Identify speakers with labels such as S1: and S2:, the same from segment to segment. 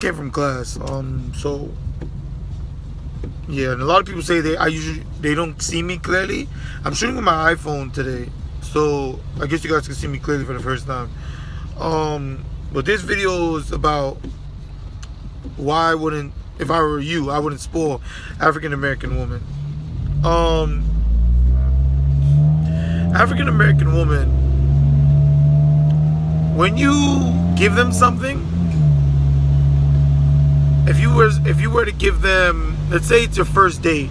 S1: Came from class. So yeah, and a lot of people say they don't see me clearly. I'm shooting with my iPhone today, so I guess you guys can see me clearly for the first time. But this video is about why I wouldn't, if I were you, I wouldn't spoil African American woman. African American woman, when you give them something, if you were to give them, let's say it's your first date,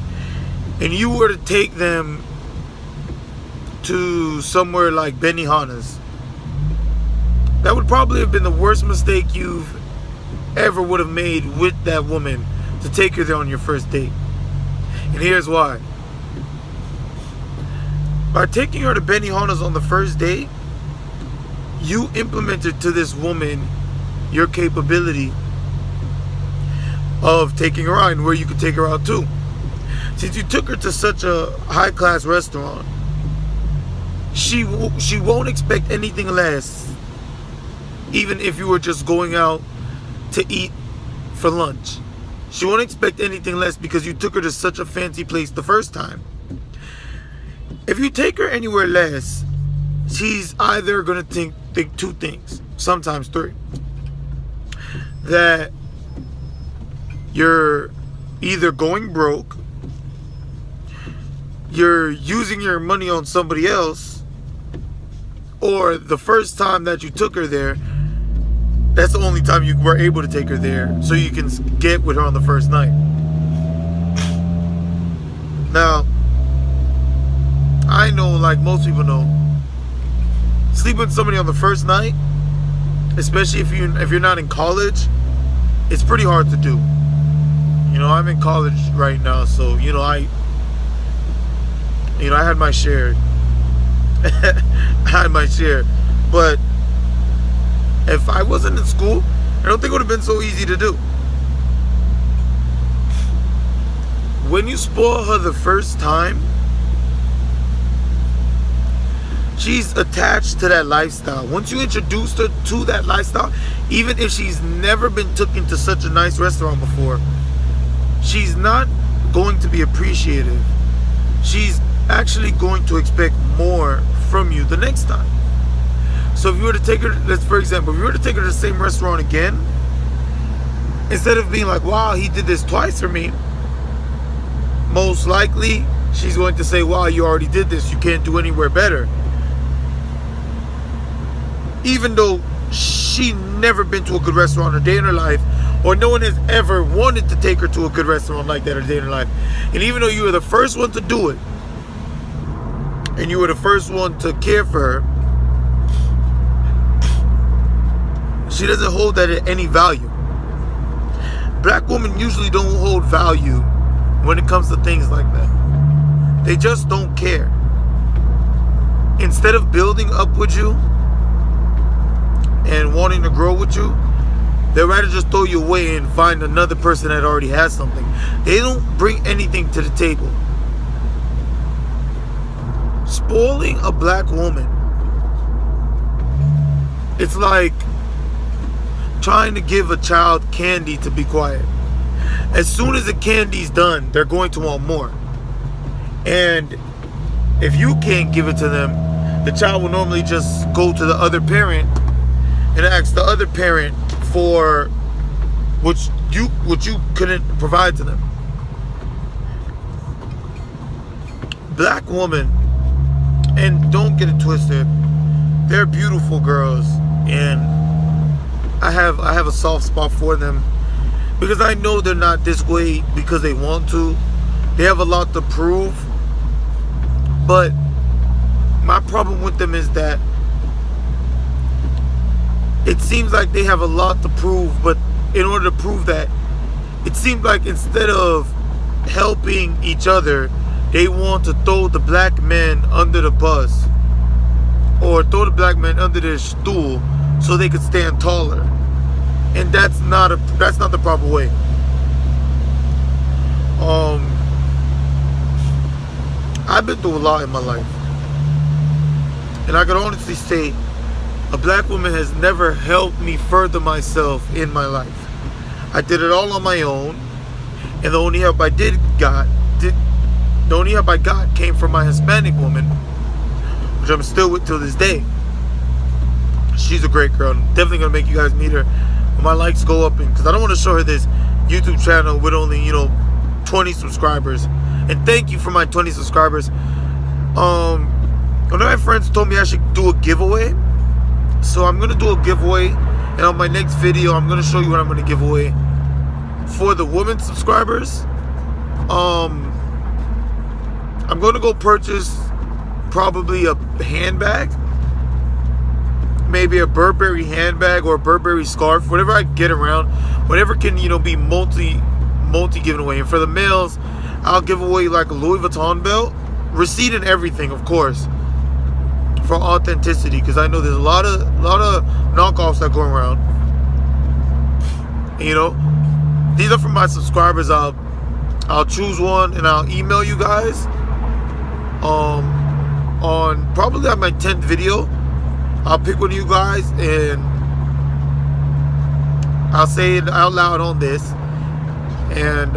S1: and you were to take them to somewhere like Benihana's, that would probably have been the worst mistake you've ever would have made with that woman, to take her there on your first date. And here's why. By taking her to Benihana's on the first date, you implemented to this woman your capability of taking her out and where you could take her out to. Since you took her to such a high-class restaurant, she won't expect anything less, even if you were just going out to eat for lunch. She won't expect anything less because you took her to such a fancy place the first time. If you take her anywhere less, she's either going to think two things, sometimes three. That you're either going broke, you're using your money on somebody else, or the first time that you took her there, that's the only time you were able to take her there, so you can get with her on the first night. Now, I know, like most people know, sleep with somebody on the first night, especially if you're not in college, it's pretty hard to do. You know, I'm in college right now, so I had my share. I had my share. But if I wasn't in school, I don't think it would have been so easy to do. When you spoil her the first time, she's attached to that lifestyle. Once you introduced her to that lifestyle, even if she's never been taken to such a nice restaurant before, she's not going to be appreciative. She's actually going to expect more from you the next time. So if you were to take her, for example, if you were to take her to the same restaurant again, instead of being like, wow, he did this twice for me, most likely she's going to say, wow, you already did this, you can't do anywhere better. Even though she never been to a good restaurant a day in her life, or no one has ever wanted to take her to a good restaurant like that a day in her life. And even though you were the first one to do it, and you were the first one to care for her, she doesn't hold that at any value. Black women usually don't hold value when it comes to things like that. They just don't care. Instead of building up with you and wanting to grow with you, they'd rather just throw you away and find another person that already has something. They don't bring anything to the table. Spoiling a black woman, it's like trying to give a child candy to be quiet. As soon as the candy's done, they're going to want more. And if you can't give it to them, the child will normally just go to the other parent and ask the other parent for what you couldn't provide to them. Black women, and don't get it twisted, they're beautiful girls, and I have a soft spot for them, because I know they're not this way because they want to. They have a lot to prove. But my problem with them is that it seems like they have a lot to prove, but in order to prove that, it seems like instead of helping each other, they want to throw the black men under the bus, or throw the black men under their stool so they could stand taller. And that's not the proper way. I've been through a lot in my life, and I can honestly say a black woman has never helped me further myself in my life. I did it all on my own, and the only help I got came from my Hispanic woman, which I'm still with till this day. She's a great girl. I'm definitely gonna make you guys meet her when my likes go up, because I don't want to show her this YouTube channel with only 20 subscribers. And thank you for my 20 subscribers. One of my friends told me I should do a giveaway, so I'm gonna do a giveaway, and on my next video I'm gonna show you what I'm gonna give away for the women subscribers. I'm gonna go purchase probably a handbag, maybe a Burberry handbag or a Burberry scarf, whatever I get around, whatever can be multi given away. And for the males, I'll give away like a Louis Vuitton belt, receipt and everything, of course, for authenticity, because I know there's a lot of knockoffs that go around. These are from my subscribers. I'll choose one and I'll email you guys. On probably on my 10th video, I'll pick one of you guys and I'll say it out loud on this, and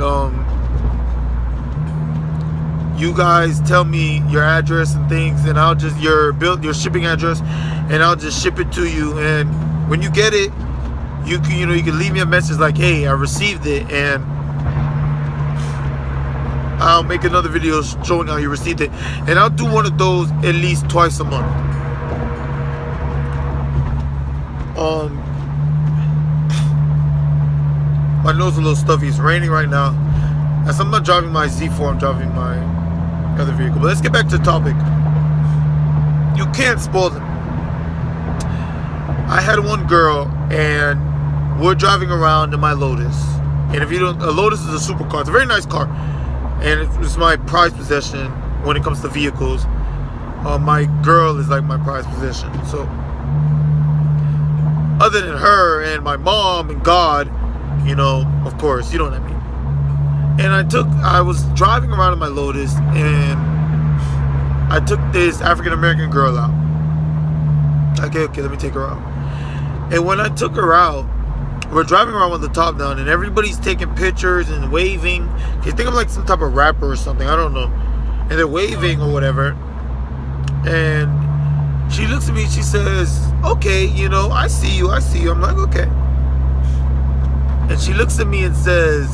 S1: you guys tell me your address and things, and I'll just your shipping address, and I'll just ship it to you. And when you get it, you can leave me a message like, hey, I received it, and I'll make another video showing how you received it. And I'll do one of those at least twice a month. My nose is a little stuffy. It's raining right now. As I'm not driving my Z4, I'm driving my other vehicle. But let's get back to the topic. You can't spoil them. I had one girl, and we're driving around in my Lotus. And if you don't, a Lotus is a supercar. It's a very nice car, and it's my prized possession when it comes to vehicles. My girl is like my prized possession. So, other than her and my mom and God, of course, you know what I mean. And I was driving around in my Lotus, and I took this African American girl out. Okay, let me take her out. And when I took her out, we're driving around with the top down, and everybody's taking pictures and waving. You think I'm like some type of rapper or something, I don't know. And they're waving or whatever. And she looks at me, she says, okay, I see you. I'm like, okay. And she looks at me and says,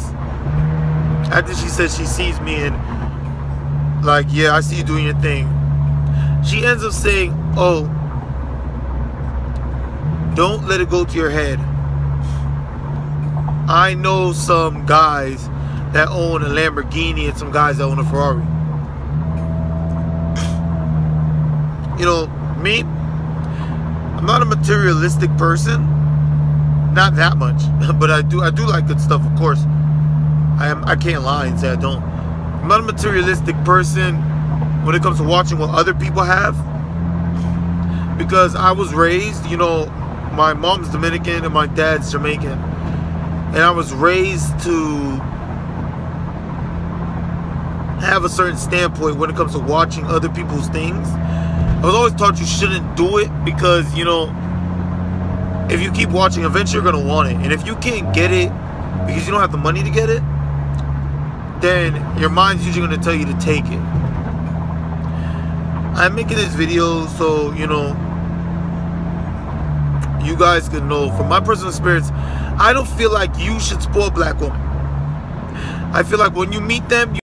S1: after she says she sees me and like, yeah, I see you doing your thing, she ends up saying, oh, don't let it go to your head. I know some guys that own a Lamborghini and some guys that own a Ferrari. Me, I'm not a materialistic person. Not that much. But I do like good stuff, of course. I can't lie and say I don't. I'm not a materialistic person when it comes to watching what other people have. Because I was raised, my mom's Dominican and my dad's Jamaican. And I was raised to have a certain standpoint when it comes to watching other people's things. I was always taught you shouldn't do it because, if you keep watching, eventually you're going to want it. And if you can't get it because you don't have the money to get it, then your mind's usually going to tell you to take it. I'm making this video so, you guys can know from my personal experience, I don't feel like you should spoil black women. I feel like when you meet them,